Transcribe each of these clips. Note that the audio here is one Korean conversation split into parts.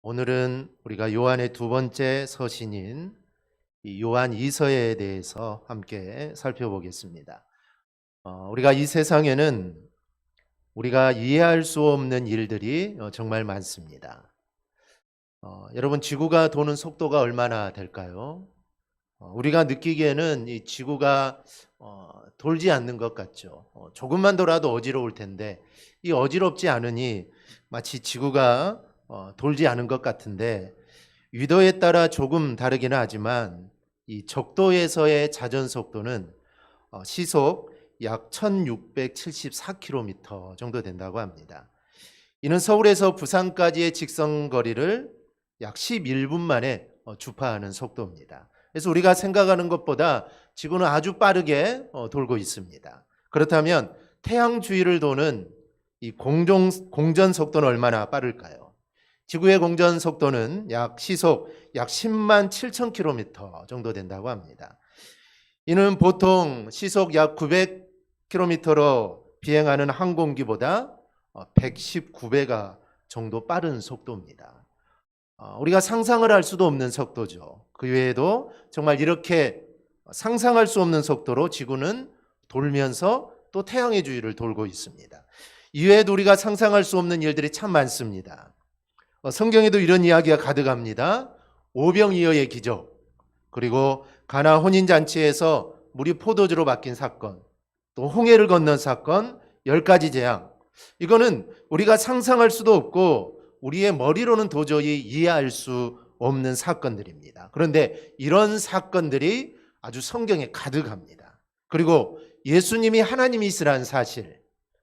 오늘은 우리가 요한의 두 번째 서신인 이 요한 2서에 대해서 함께 살펴보겠습니다. 우리가 이 세상에는 우리가 이해할 수 없는 일들이 정말 많습니다. 여러분, 지구가 도는 속도가 얼마나 될까요? 우리가 느끼기에는 이 지구가 돌지 않는 것 같죠. 조금만 돌아도 어지러울 텐데 이 어지럽지 않으니 마치 지구가 돌지 않은 것 같은데, 위도에 따라 조금 다르기는 하지만 이 적도에서의 자전 속도는 시속 약 1674km 정도 된다고 합니다. 이는 서울에서 부산까지의 직선 거리를 약 11분 만에 주파하는 속도입니다. 그래서 우리가 생각하는 것보다 지구는 아주 빠르게 돌고 있습니다. 그렇다면 태양 주위를 도는 이 공전 속도는 얼마나 빠를까요? 지구의 공전 속도는 시속 약 10만 7천 km 정도 된다고 합니다. 이는 보통 시속 약 900km로 비행하는 항공기보다 119배가 정도 빠른 속도입니다. 우리가 상상을 할 수도 없는 속도죠. 그 외에도 정말 이렇게 상상할 수 없는 속도로 지구는 돌면서 또 태양의 주위를 돌고 있습니다. 이외에도 우리가 상상할 수 없는 일들이 참 많습니다. 성경에도 이런 이야기가 가득합니다. 오병이어의 기적, 그리고 가나 혼인잔치에서 물이 포도주로 바뀐 사건, 또 홍해를 건넌 사건, 10가지 재앙. 이거는 우리가 상상할 수도 없고 우리의 머리로는 도저히 이해할 수 없는 사건들입니다. 그런데 이런 사건들이 아주 성경에 가득합니다. 그리고 예수님이 하나님이시라는 사실,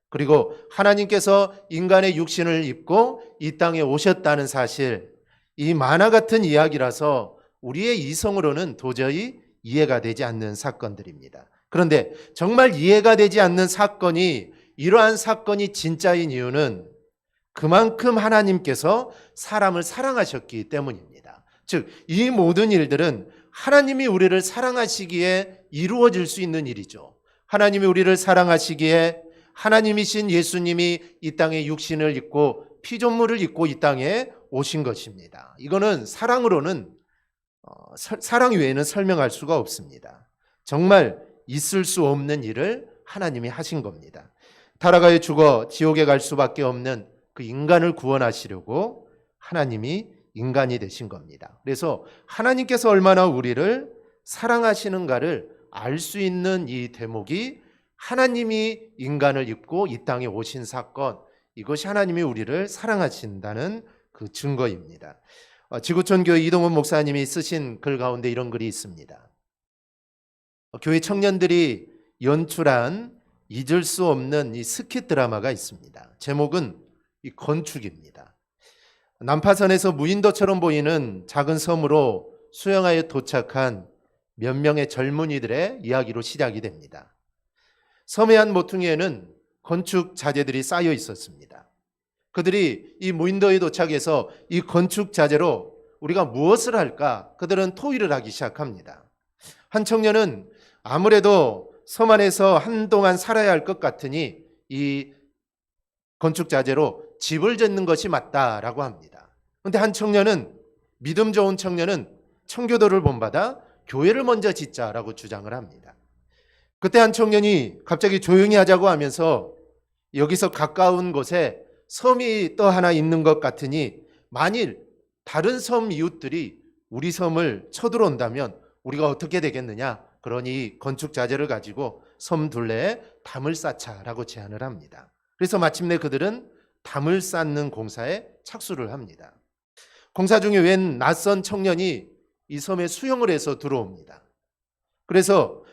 그리고 하나님께서 인간의 육신을 입고 이 땅에 오셨다는 사실, 이 만화 같은 이야기라서 우리의 이성으로는 도저히 이해가 되지 않는 사건들입니다. 그런데 정말 이해가 되지 않는 사건이, 이러한 사건이 진짜인 이유는 그만큼 하나님께서 사람을 사랑하셨기 때문입니다. 즉, 이 모든 일들은 하나님이 우리를 사랑하시기에 이루어질 수 있는 일이죠. 하나님이 우리를 사랑하시기에 하나님이신 예수님이 이 땅에 육신을 입고 피조물을 입고 이 땅에 오신 것입니다. 이거는 사랑으로는 사랑 외에는 설명할 수가 없습니다. 정말 있을 수 없는 일을 하나님이 하신 겁니다. 타락하여 죽어 지옥에 갈 수밖에 없는 그 인간을 구원하시려고 하나님이 인간이 되신 겁니다. 그래서 하나님께서 얼마나 우리를 사랑하시는가를 알 수 있는 이 대목이 하나님이 인간을 입고 이 땅에 오신 사건, 이것이 하나님이 우리를 사랑하신다는 그 증거입니다. 지구촌 교회 이동훈 목사님이 쓰신 글 가운데 이런 글이 있습니다. 교회 청년들이 연출한 잊을 수 없는 이 스킷 드라마가 있습니다. 제목은 이 건축입니다. 난파선에서 무인도처럼 보이는 작은 섬으로 수영하여 도착한 몇 명의 젊은이들의 이야기로 시작이 됩니다. 섬의 한 모퉁이에는 건축 자재들이 쌓여 있었습니다. 그들이 이 무인도에 도착해서 이 건축 자재로 우리가 무엇을 할까? 그들은 토의를 하기 시작합니다. 한 청년은 아무래도 섬 안에서 한동안 살아야 할 것 같으니 이 건축 자재로 집을 짓는 것이 맞다라고 합니다. 그런데 한 청년은, 믿음 좋은 청년은 청교도를 본받아 교회를 먼저 짓자라고 주장을 합니다. 그때 한 청년이 갑자기 조용히 하자고 하면서 여기서 가까운 곳에 섬이 또 하나 있는 것 같으니 만일 다른 섬 이웃들이 우리 섬을 쳐들어온다면 우리가 어떻게 되겠느냐? 그러니 건축 자재를 가지고 섬 둘레에 담을 쌓자라고 제안을 합니다. 그래서 마침내 그들은 담을 쌓는 공사에 착수를 합니다. 공사 중에 웬 낯선 청년이 이 섬에 수영을 해서 들어옵니다. 그래서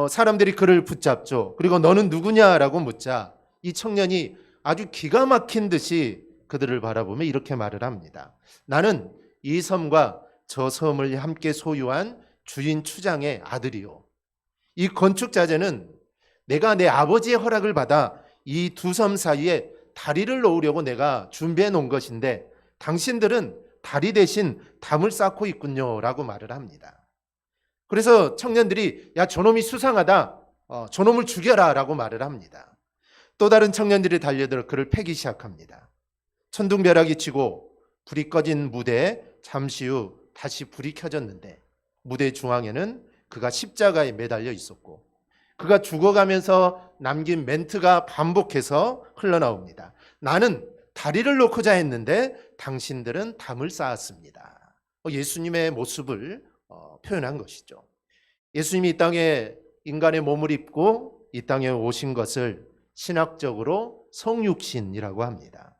사람들이 그를 붙잡죠. 그리고 너는 누구냐라고 묻자 이 청년이 아주 기가 막힌 듯이 그들을 바라보며 이렇게 말을 합니다. 나는 이 섬과 저 섬을 함께 소유한 주인 추장의 아들이요. 이 건축 자재는 내가 내 아버지의 허락을 받아 이 두 섬 사이에 다리를 놓으려고 내가 준비해 놓은 것인데 당신들은 다리 대신 담을 쌓고 있군요 라고 말을 합니다. 그래서 청년들이 야, 저놈이 수상하다, 저놈을 죽여라 라고 말을 합니다. 또 다른 청년들이 달려들어 그를 패기 시작합니다. 천둥벼락이 치고 불이 꺼진 무대에 잠시 후 다시 불이 켜졌는데 무대 중앙에는 그가 십자가에 매달려 있었고 그가 죽어가면서 남긴 멘트가 반복해서 흘러나옵니다. 나는 다리를 놓고자 했는데 당신들은 담을 쌓았습니다. 예수님의 모습을 표현한 것이죠. 예수님이 이 땅에 인간의 몸을 입고 이 땅에 오신 것을 신학적으로 성육신이라고 합니다.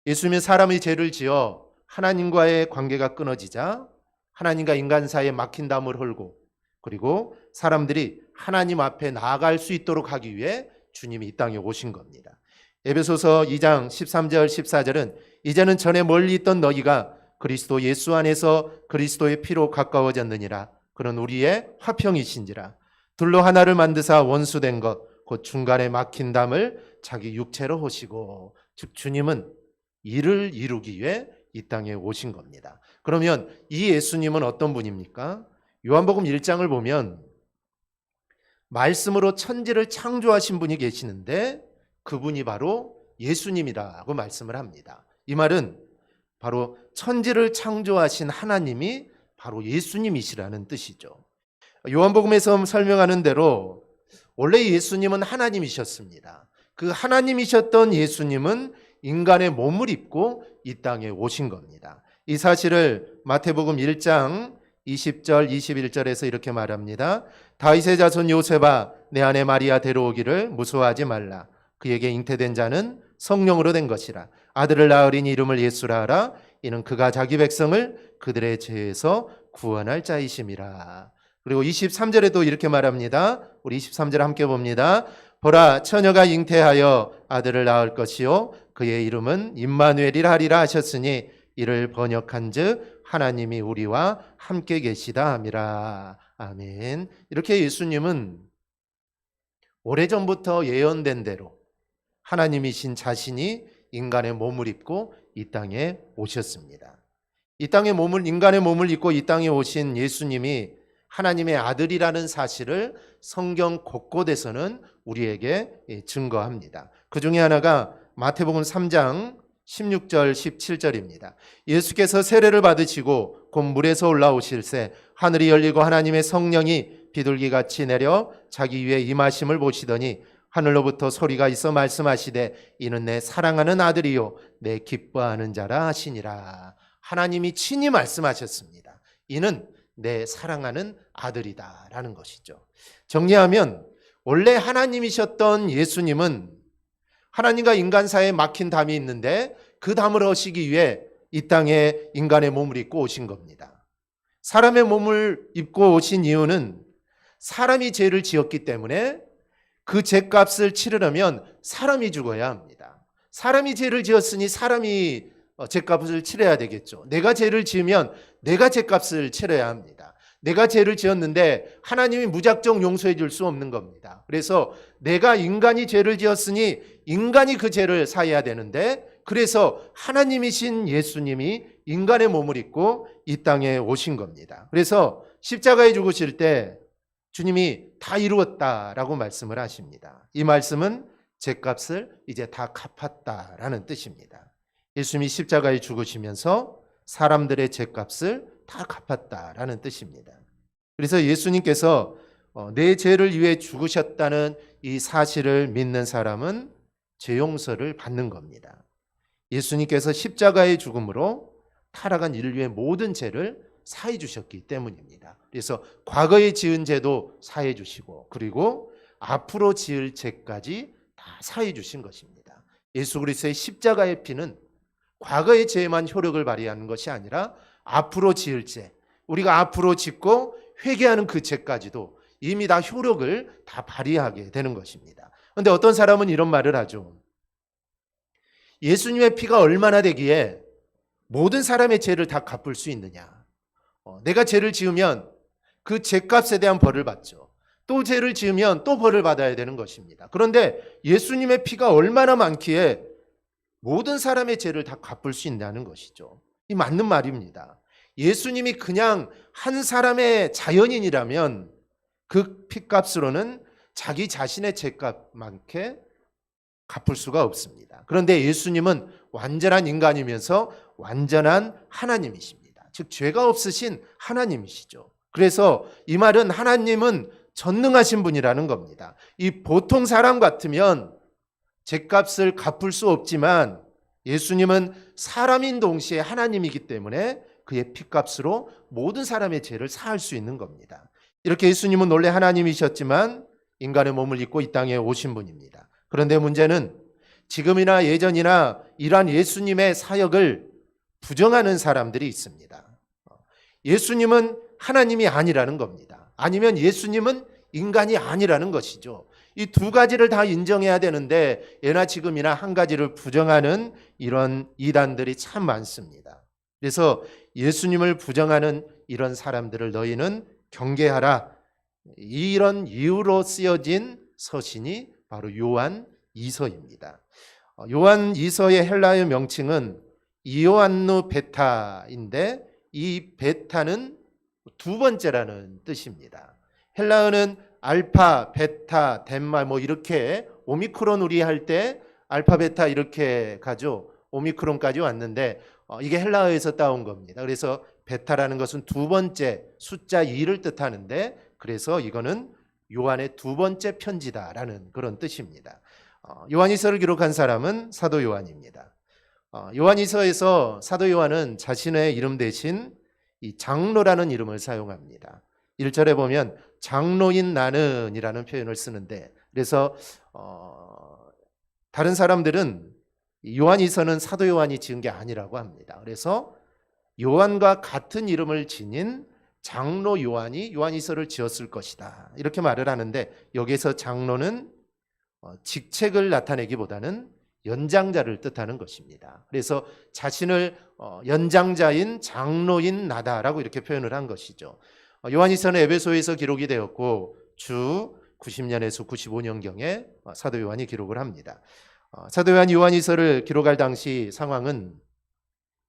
예수님은 사람의 죄를 지어 하나님과의 관계가 끊어지자 하나님과 인간 사이에 막힌 담을 헐고 그리고 사람들이 하나님 앞에 나아갈 수 있도록 하기 위해 주님이 이 땅에 오신 겁니다. 에베소서 2장 13절 14절은 이제는 전에 멀리 있던 너희가 그리스도 예수 안에서 그리스도의 피로 가까워졌느니라. 그런 우리의 화평이신지라. 둘로 하나를 만드사 원수된 것 곧 중간에 막힌 담을 자기 육체로 하시고 즉 주님은 이를 이루기 위해 이 땅에 오신 겁니다. 그러면 이 예수님은 어떤 분입니까? 요한복음 1장을 보면 말씀으로 천지를 창조하신 분이 계시는데 그분이 바로 예수님이라고 말씀을 합니다. 이 말은 바로 천지를 창조하신 하나님이 바로 예수님이시라는 뜻이죠. 요한복음에서 설명하는 대로 원래 예수님은 하나님이셨습니다. 그 하나님이셨던 예수님은 인간의 몸을 입고 이 땅에 오신 겁니다. 이 사실을 마태복음 1장 20절 21절에서 이렇게 말합니다. 다윗의 자손 요셉아 내 아내 마리아 데려오기를 무서워하지 말라. 그에게 잉태된 자는 성령으로 된 것이라. 아들을 낳으리니 이름을 예수라 하라. 이는 그가 자기 백성을 그들의 죄에서 구원할 자이심이라. 그리고 23절에도 이렇게 말합니다. 우리 23절 함께 봅니다. 보라 처녀가 잉태하여 아들을 낳을 것이요 그의 이름은 임마누엘이라 하리라 하셨으니 이를 번역한즉 하나님이 우리와 함께 계시다 함이라. 아멘. 이렇게 예수님은 오래전부터 예언된 대로 하나님이신 자신이 인간의 몸을 입고 이 땅에 오셨습니다. 이 땅에 인간의 몸을 입고 이 땅에 오신 예수님이 하나님의 아들이라는 사실을 성경 곳곳에서는 우리에게 증거합니다. 그 중에 하나가 마태복음 3장 16절 17절입니다. 예수께서 세례를 받으시고 곧 물에서 올라오실새 하늘이 열리고 하나님의 성령이 비둘기같이 내려 자기 위에 임하심을 보시더니 하늘로부터 소리가 있어 말씀하시되 이는 내 사랑하는 아들이요 내 기뻐하는 자라 하시니라. 하나님이 친히 말씀하셨습니다. 이는 내 사랑하는 아들이다라는 것이죠. 정리하면 원래 하나님이셨던 예수님은 하나님과 인간 사이에 막힌 담이 있는데 그 담을 허시기 위해 이 땅에 인간의 몸을 입고 오신 겁니다. 사람의 몸을 입고 오신 이유는 사람이 죄를 지었기 때문에 그 죄값을 치르려면 사람이 죽어야 합니다. 사람이 죄를 지었으니 사람이 죄값을 치러야 되겠죠. 내가 죄를 지으면 내가 죄값을 치러야 합니다. 내가 죄를 지었는데 하나님이 무작정 용서해 줄 수 없는 겁니다. 그래서 내가 인간이 죄를 지었으니 인간이 그 죄를 사해야 되는데 그래서 하나님이신 예수님이 인간의 몸을 입고 이 땅에 오신 겁니다. 그래서 십자가에 죽으실 때 주님이 다 이루었다라고 말씀을 하십니다. 이 말씀은 죄값을 이제 다 갚았다라는 뜻입니다. 예수님이 십자가에 죽으시면서 사람들의 죄값을 다 갚았다라는 뜻입니다. 그래서 예수님께서 내 죄를 위해 죽으셨다는 이 사실을 믿는 사람은 죄 용서를 받는 겁니다. 예수님께서 십자가의 죽음으로 타락한 인류의 모든 죄를 사해 주셨기 때문입니다. 그래서 과거에 지은 죄도 사해 주시고 그리고 앞으로 지을 죄까지 다 사해 주신 것입니다. 예수 그리스도의 십자가의 피는 과거의 죄에만 효력을 발휘하는 것이 아니라 앞으로 지을 죄, 우리가 앞으로 짓고 회개하는 그 죄까지도 이미 다 효력을 다 발휘하게 되는 것입니다. 그런데 어떤 사람은 이런 말을 하죠. 예수님의 피가 얼마나 되기에 모든 사람의 죄를 다 갚을 수 있느냐. 내가 죄를 지으면 그 죄값에 대한 벌을 받죠. 또 죄를 지으면 또 벌을 받아야 되는 것입니다. 그런데 예수님의 피가 얼마나 많기에 모든 사람의 죄를 다 갚을 수 있다는 것이죠. 이 맞는 말입니다. 예수님이 그냥 한 사람의 자연인이라면 그 피값으로는 자기 자신의 죄값만큼 갚을 수가 없습니다. 그런데 예수님은 완전한 인간이면서 완전한 하나님이십니다. 즉 죄가 없으신 하나님이시죠. 그래서 이 말은 하나님은 전능하신 분이라는 겁니다. 이 보통 사람 같으면 죄값을 갚을 수 없지만 예수님은 사람인 동시에 하나님이기 때문에 그의 피값으로 모든 사람의 죄를 사할 수 있는 겁니다. 이렇게 예수님은 원래 하나님이셨지만 인간의 몸을 입고 이 땅에 오신 분입니다. 그런데 문제는 지금이나 예전이나 이러한 예수님의 사역을 부정하는 사람들이 있습니다. 예수님은 하나님이 아니라는 겁니다. 아니면 예수님은 인간이 아니라는 것이죠. 이 두 가지를 다 인정해야 되는데 예나 지금이나 한 가지를 부정하는 이런 이단들이 참 많습니다. 그래서 예수님을 부정하는 이런 사람들을 너희는 경계하라. 이런 이유로 쓰여진 서신이 바로 요한 2서입니다. 요한 2서의 헬라어 명칭은 이오안누 베타인데 이 베타는 두 번째라는 뜻입니다. 헬라어는 알파, 베타, 덴마 이렇게 오미크론 우리 할 때 알파, 베타 이렇게 가죠. 오미크론까지 왔는데 이게 헬라어에서 따온 겁니다. 그래서 베타라는 것은 두 번째 숫자 2를 뜻하는데 그래서 이거는 요한의 두 번째 편지다라는 그런 뜻입니다. 요한이서를 기록한 사람은 사도 요한입니다. 요한이서에서 사도 요한은 자신의 이름 대신 이 장로라는 이름을 사용합니다. 1절에 보면 장로인 나는 이라는 표현을 쓰는데 그래서 다른 사람들은 요한이서는 사도 요한이 지은 게 아니라고 합니다. 그래서 요한과 같은 이름을 지닌 장로 요한이 요한이서를 지었을 것이다 이렇게 말을 하는데 여기서 장로는 직책을 나타내기보다는 연장자를 뜻하는 것입니다. 그래서 자신을 연장자인 장로인 나다라고 이렇게 표현을 한 것이죠. 요한이서는 에베소에서 기록이 되었고 주 90년에서 95년경에 사도 요한이 기록을 합니다. 사도 요한이 요한이서를 기록할 당시 상황은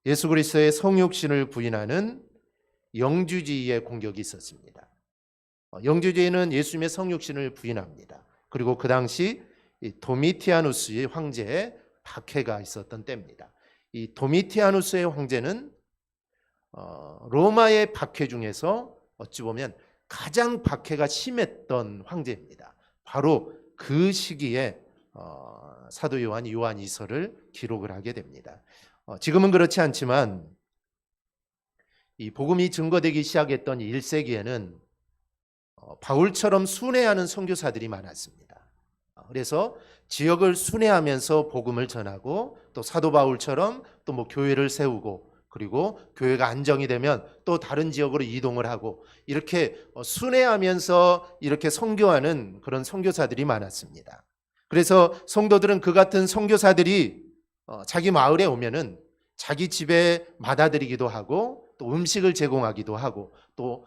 예수 그리스도의 성육신을 부인하는 영주주의의 공격이 있었습니다. 영주주의는 예수님의 성육신을 부인합니다. 그리고 그 당시 도미티아누스의 황제의 박해가 있었던 때입니다. 이 도미티아누스의 황제는 로마의 박해 중에서 어찌 보면 가장 박해가 심했던 황제입니다. 바로 그 시기에 사도 요한이 요한이서를 기록을 하게 됩니다. 지금은 그렇지 않지만 이 복음이 증거되기 시작했던 1세기에는 바울처럼 순회하는 선교사들이 많았습니다. 그래서 지역을 순회하면서 복음을 전하고 또 사도 바울처럼 또 교회를 세우고 그리고 교회가 안정이 되면 또 다른 지역으로 이동을 하고 이렇게 순회하면서 이렇게 선교하는 그런 선교사들이 많았습니다. 그래서 성도들은 그 같은 선교사들이 자기 마을에 오면은 자기 집에 맞아들이기도 하고 또 음식을 제공하기도 하고 또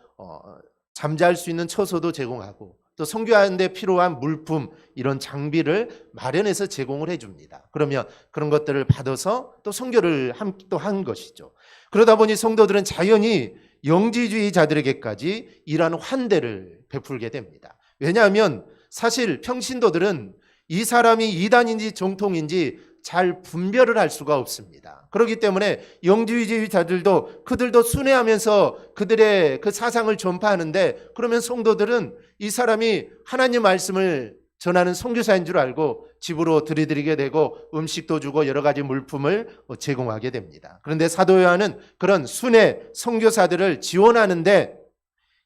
잠잘 수 있는 처소도 제공하고 또 선교하는 데 필요한 물품 이런 장비를 마련해서 제공을 해줍니다. 그러면 그런 것들을 받아서 또 선교를 또 한 것이죠. 그러다 보니 성도들은 자연히 영지주의자들에게까지 이러한 환대를 베풀게 됩니다. 왜냐하면 사실 평신도들은 이 사람이 이단인지 정통인지 잘 분별을 할 수가 없습니다. 그렇기 때문에 영지주의자들도 그들도 순회하면서 그들의 그 사상을 전파하는데 그러면 성도들은 이 사람이 하나님 말씀을 전하는 선교사인 줄 알고 집으로 들이드리게 되고 음식도 주고 여러 가지 물품을 제공하게 됩니다. 그런데 사도 요한은 그런 순회 선교사들을 지원하는데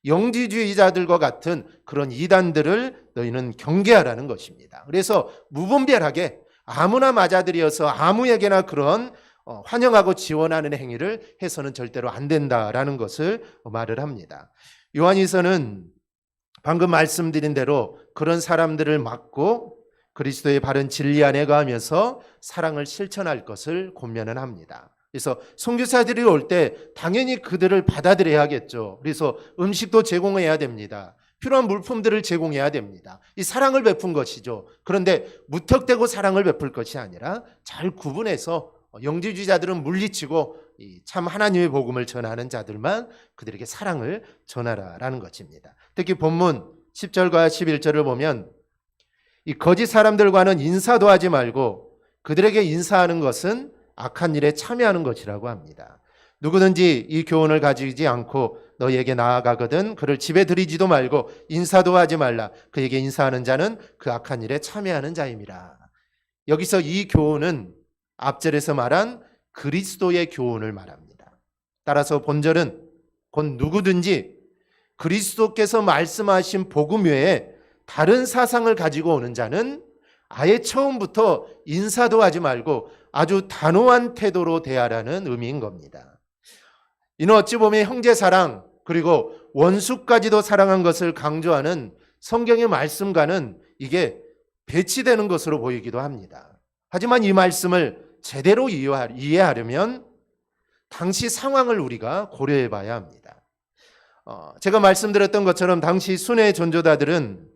영지주의자들과 같은 그런 이단들을 너희는 경계하라는 것입니다. 그래서 무분별하게 아무나 맞아들여서 아무에게나 그런 환영하고 지원하는 행위를 해서는 절대로 안 된다라는 것을 말을 합니다. 요한이서는 방금 말씀드린 대로 그런 사람들을 막고 그리스도의 바른 진리 안에 거하면서 사랑을 실천할 것을 권면을 합니다. 그래서 선교사들이 올 때 당연히 그들을 받아들여야겠죠. 그래서 음식도 제공해야 됩니다. 필요한 물품들을 제공해야 됩니다. 이 사랑을 베푼 것이죠. 그런데 무턱대고 사랑을 베풀 것이 아니라 잘 구분해서 영지주의자들은 물리치고 참 하나님의 복음을 전하는 자들만 그들에게 사랑을 전하라라는 것입니다. 특히 본문 10절과 11절을 보면 이 거짓 사람들과는 인사도 하지 말고 그들에게 인사하는 것은 악한 일에 참여하는 것이라고 합니다. 누구든지 이 교훈을 가지지 않고 너희에게 나아가거든 그를 집에 들이지도 말고 인사도 하지 말라. 그에게 인사하는 자는 그 악한 일에 참여하는 자임이라. 여기서 이 교훈은 앞절에서 말한 그리스도의 교훈을 말합니다. 따라서 본절은 곧 누구든지 그리스도께서 말씀하신 복음 외에 다른 사상을 가지고 오는 자는 아예 처음부터 인사도 하지 말고 아주 단호한 태도로 대하라는 의미인 겁니다. 이는 어찌 보면 형제 사랑 그리고 원수까지도 사랑한 것을 강조하는 성경의 말씀과는 이게 배치되는 것으로 보이기도 합니다. 하지만 이 말씀을 제대로 이해하려면 당시 상황을 우리가 고려해 봐야 합니다. 제가 말씀드렸던 것처럼 당시 순회 전도자들은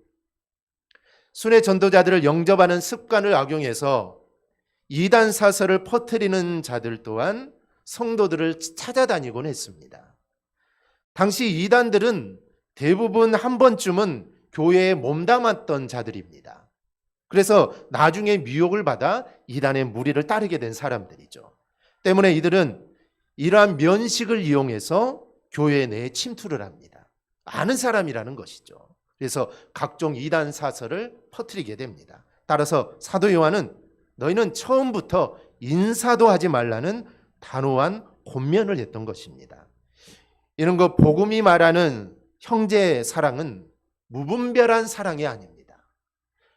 순회 전도자들을 영접하는 습관을 악용해서 이단 사설을 퍼뜨리는 자들 또한 성도들을 찾아다니곤 했습니다. 당시 이단들은 대부분 한 번쯤은 교회에 몸담았던 자들입니다. 그래서 나중에 미혹을 받아 이단의 무리를 따르게 된 사람들이죠. 때문에 이들은 이러한 면식을 이용해서 교회 내에 침투를 합니다. 아는 사람이라는 것이죠. 그래서 각종 이단 사설을 퍼뜨리게 됩니다. 따라서 사도 요한은 너희는 처음부터 인사도 하지 말라는 단호한 권면을 했던 것입니다. 이런 것 복음이 말하는 형제 사랑은 무분별한 사랑이 아닙니다.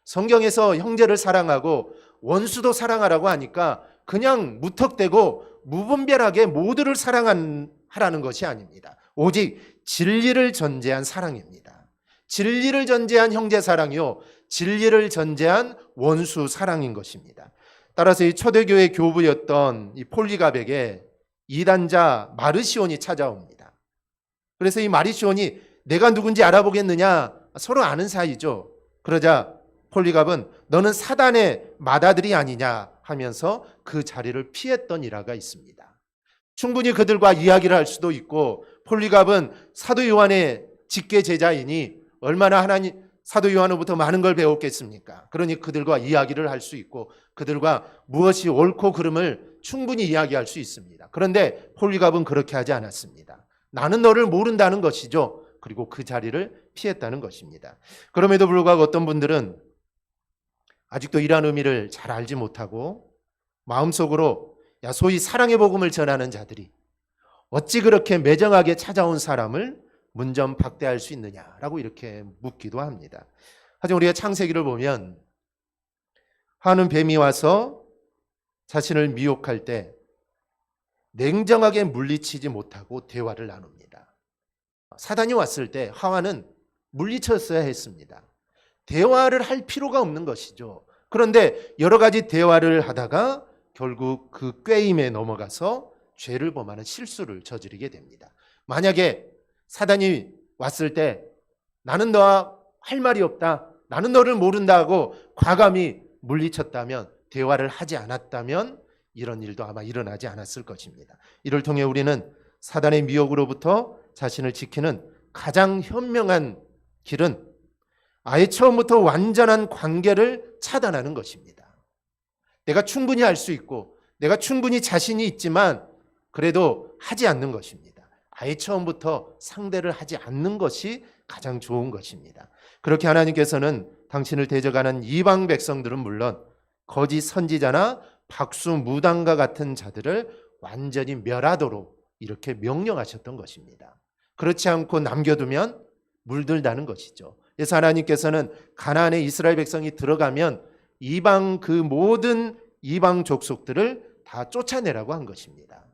성경에서 형제를 사랑하고 원수도 사랑하라고 하니까 그냥 무턱대고 무분별하게 모두를 사랑하라는 것이 아닙니다. 오직 진리를 전제한 사랑입니다. 진리를 전제한 형제 사랑이요, 진리를 전제한 원수 사랑인 것입니다. 따라서 이 초대교회 교부였던 이 폴리갑에게 이단자 마르시온이 찾아옵니다. 그래서 이 마르시온이 내가 누군지 알아보겠느냐, 서로 아는 사이죠. 그러자 폴리갑은 너는 사단의 맏아들이 아니냐 하면서 그 자리를 피했던 일화가 있습니다. 충분히 그들과 이야기를 할 수도 있고, 폴리갑은 사도 요한의 직계 제자이니 얼마나 사도 요한으로부터 많은 걸 배웠겠습니까? 그러니 그들과 이야기를 할 수 있고 그들과 무엇이 옳고 그름을 충분히 이야기할 수 있습니다. 그런데 폴리갑은 그렇게 하지 않았습니다. 나는 너를 모른다는 것이죠. 그리고 그 자리를 피했다는 것입니다. 그럼에도 불구하고 어떤 분들은 아직도 이러한 의미를 잘 알지 못하고 마음속으로 소위 사랑의 복음을 전하는 자들이 어찌 그렇게 매정하게 찾아온 사람을 문전박대할 수 있느냐라고 이렇게 묻기도 합니다. 하지만 우리가 창세기를 보면 하는 뱀이 와서 자신을 미혹할 때 냉정하게 물리치지 못하고 대화를 나눕니다. 사단이 왔을 때 하와는 물리쳤어야 했습니다. 대화를 할 필요가 없는 것이죠. 그런데 여러 가지 대화를 하다가 결국 그 꾀임에 넘어가서 죄를 범하는 실수를 저지르게 됩니다. 만약에 사단이 왔을 때 나는 너와 할 말이 없다, 나는 너를 모른다고 과감히 물리쳤다면, 대화를 하지 않았다면 이런 일도 아마 일어나지 않았을 것입니다. 이를 통해 우리는 사단의 미혹으로부터 자신을 지키는 가장 현명한 길은 아예 처음부터 완전한 관계를 차단하는 것입니다. 내가 충분히 할 수 있고 내가 충분히 자신이 있지만 그래도 하지 않는 것입니다. 아예 처음부터 상대를 하지 않는 것이 가장 좋은 것입니다. 그렇게 하나님께서는 당신을 대적하는 이방 백성들은 물론 거짓 선지자나 박수무당과 같은 자들을 완전히 멸하도록 이렇게 명령하셨던 것입니다. 그렇지 않고 남겨두면 물들다는 것이죠. 그래서 하나님께서는 가나안에 이스라엘 백성이 들어가면 이방 그 모든 이방 족속들을 다 쫓아내라고 한 것입니다.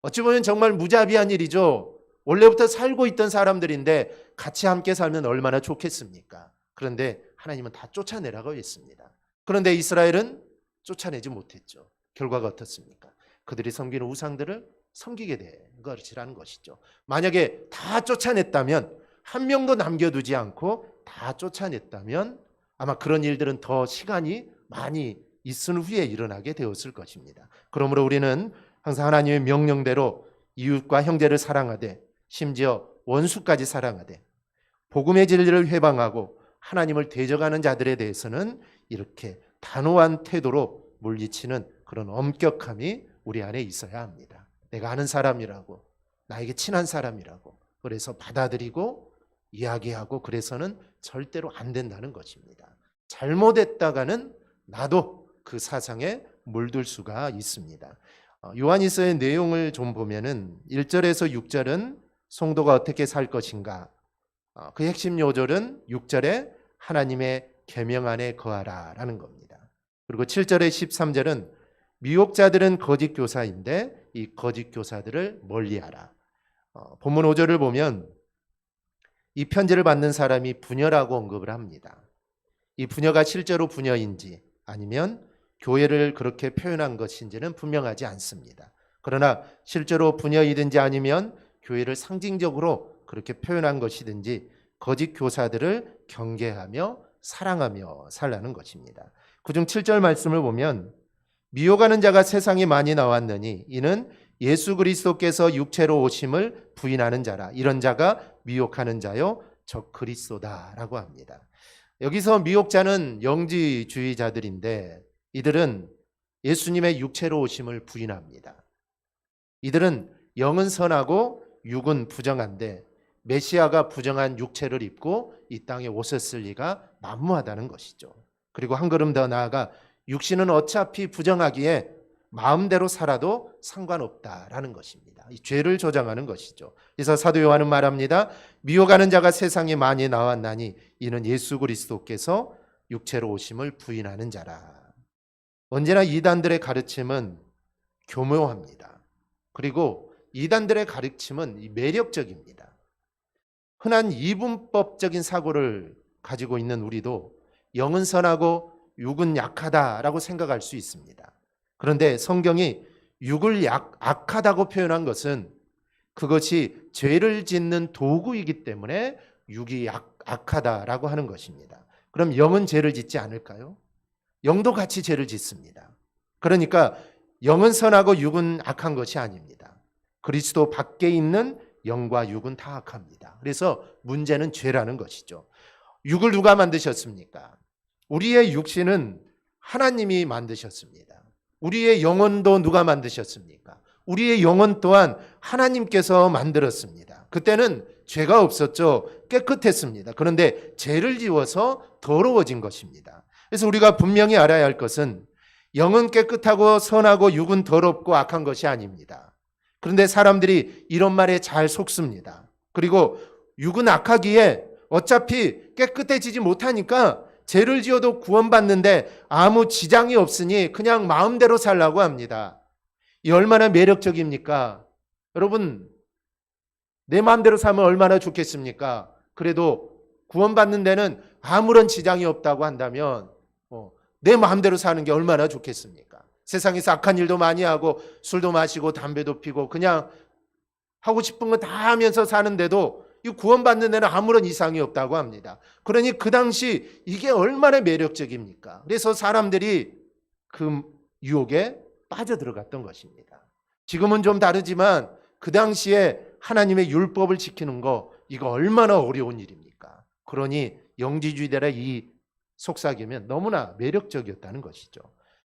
어찌 보면 정말 무자비한 일이죠. 원래부터 살고 있던 사람들인데 같이 함께 살면 얼마나 좋겠습니까? 그런데 하나님은 다 쫓아내라고 했습니다. 그런데 이스라엘은 쫓아내지 못했죠. 결과가 어떻습니까? 그들이 섬기는 우상들을 섬기게 된 것이라는 것이죠. 만약에 다 쫓아냈다면, 한 명도 남겨두지 않고 다 쫓아냈다면 아마 그런 일들은 더 시간이 많이 있은 후에 일어나게 되었을 것입니다. 그러므로 우리는 항상 하나님의 명령대로 이웃과 형제를 사랑하되 심지어 원수까지 사랑하되 복음의 진리를 회방하고 하나님을 대적하는 자들에 대해서는 이렇게 단호한 태도로 물리치는 그런 엄격함이 우리 안에 있어야 합니다. 내가 아는 사람이라고, 나에게 친한 사람이라고, 그래서 받아들이고 이야기하고 그래서는 절대로 안 된다는 것입니다. 잘못했다가는 나도 그 사상에 물들 수가 있습니다. 요한일서의 내용을 좀 보면은 1절에서 6절은 성도가 어떻게 살 것인가, 그 핵심 요절은 6절에 하나님의 계명 안에 거하라 라는 겁니다. 그리고 7절에 13절은 미혹자들은 거짓 교사인데 이 거짓 교사들을 멀리하라. 본문 5절을 보면 이 편지를 받는 사람이 부녀라고 언급을 합니다. 이 부녀가 실제로 부녀인지 아니면 교회를 그렇게 표현한 것인지는 분명하지 않습니다. 그러나 실제로 부녀이든지 아니면 교회를 상징적으로 그렇게 표현한 것이든지 거짓 교사들을 경계하며 사랑하며 살라는 것입니다. 그중 7절 말씀을 보면 미혹하는 자가 세상에 많이 나왔느니 이는 예수 그리스도께서 육체로 오심을 부인하는 자라. 이런 자가 미혹하는 자요 적 그리스도다라고 합니다. 여기서 미혹자는 영지주의자들인데 이들은 예수님의 육체로 오심을 부인합니다. 이들은 영은 선하고 육은 부정한데 메시아가 부정한 육체를 입고 이 땅에 오셨을 리가 만무하다는 것이죠. 그리고 한 걸음 더 나아가 육신은 어차피 부정하기에 마음대로 살아도 상관없다라는 것입니다. 이 죄를 조장하는 것이죠. 그래서 사도 요한은 말합니다. 미혹하는 자가 세상에 많이 나왔나니 이는 예수 그리스도께서 육체로 오심을 부인하는 자라. 언제나 이단들의 가르침은 교묘합니다. 그리고 이단들의 가르침은 매력적입니다. 흔한 이분법적인 사고를 가지고 있는 우리도 영은 선하고 육은 약하다라고 생각할 수 있습니다. 그런데 성경이 육을 악하다고 표현한 것은 그것이 죄를 짓는 도구이기 때문에 육이 악하다라고 하는 것입니다. 그럼 영은 죄를 짓지 않을까요? 영도 같이 죄를 짓습니다. 그러니까 영은 선하고 육은 악한 것이 아닙니다. 그리스도 밖에 있는 영과 육은 다 악합니다. 그래서 문제는 죄라는 것이죠. 육을 누가 만드셨습니까? 우리의 육신은 하나님이 만드셨습니다. 우리의 영혼도 누가 만드셨습니까? 우리의 영혼 또한 하나님께서 만들었습니다. 그때는 죄가 없었죠. 깨끗했습니다. 그런데 죄를 지어서 더러워진 것입니다. 그래서 우리가 분명히 알아야 할 것은 영은 깨끗하고 선하고 육은 더럽고 악한 것이 아닙니다. 그런데 사람들이 이런 말에 잘 속습니다. 그리고 육은 악하기에 어차피 깨끗해지지 못하니까 죄를 지어도 구원받는데 아무 지장이 없으니 그냥 마음대로 살라고 합니다. 이 얼마나 매력적입니까? 여러분, 내 마음대로 살면 얼마나 좋겠습니까? 그래도 구원받는 데는 아무런 지장이 없다고 한다면 내 마음대로 사는 게 얼마나 좋겠습니까? 세상에서 악한 일도 많이 하고 술도 마시고 담배도 피고 그냥 하고 싶은 거 다 하면서 사는데도 이 구원받는 데는 아무런 이상이 없다고 합니다. 그러니 그 당시 이게 얼마나 매력적입니까? 그래서 사람들이 그 유혹에 빠져들어갔던 것입니다. 지금은 좀 다르지만 그 당시에 하나님의 율법을 지키는 거 이거 얼마나 어려운 일입니까? 그러니 영지주의들의 이 속삭이면 너무나 매력적이었다는 것이죠.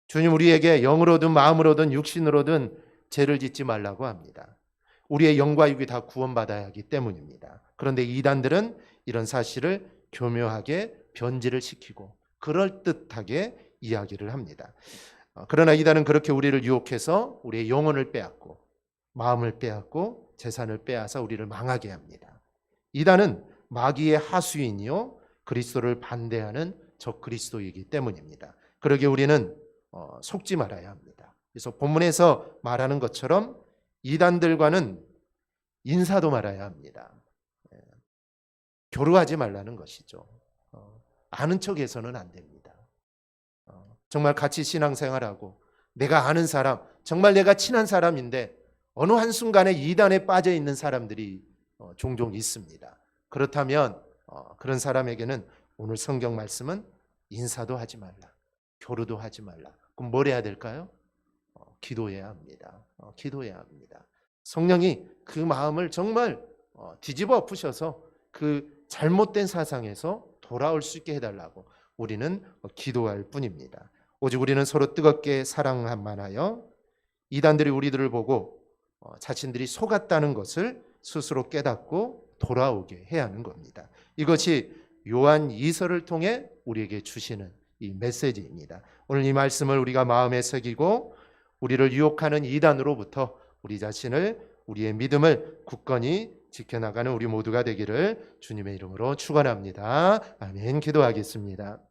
주님 우리에게 영으로든 마음으로든 육신으로든 죄를 짓지 말라고 합니다. 우리의 영과 육이 다 구원받아야 하기 때문입니다. 그런데 이단들은 이런 사실을 교묘하게 변질을 시키고 그럴듯하게 이야기를 합니다. 그러나 이단은 그렇게 우리를 유혹해서 우리의 영혼을 빼앗고 마음을 빼앗고 재산을 빼앗아 우리를 망하게 합니다. 이단은 마귀의 하수인이요 그리스도를 반대하는 적 그리스도이기 때문입니다. 그러기에 우리는 속지 말아야 합니다. 그래서 본문에서 말하는 것처럼 이단들과는 인사도 말아야 합니다. 교류하지 말라는 것이죠. 아는 척해서는 안 됩니다. 정말 같이 신앙생활하고 내가 아는 사람, 정말 내가 친한 사람인데 어느 한순간에 이단에 빠져 있는 사람들이 종종 있습니다. 그렇다면 그런 사람에게는 오늘 성경 말씀은 인사도 하지 말라, 교류도 하지 말라. 그럼 뭘 해야 될까요? 기도해야 합니다. 기도해야 합니다. 성령이 그 마음을 정말 뒤집어 엎으셔서 그 잘못된 사상에서 돌아올 수 있게 해달라고 우리는 기도할 뿐입니다. 오직 우리는 서로 뜨겁게 사랑만 하여 이단들이 우리들을 보고 자신들이 속았다는 것을 스스로 깨닫고 돌아오게 해야 하는 겁니다. 이것이 요한 2서를 통해 우리에게 주시는 이 메시지입니다. 오늘 이 말씀을 우리가 마음에 새기고 우리를 유혹하는 이단으로부터 우리 자신을, 우리의 믿음을 굳건히 지켜나가는 우리 모두가 되기를 주님의 이름으로 축원합니다. 아멘. 기도하겠습니다.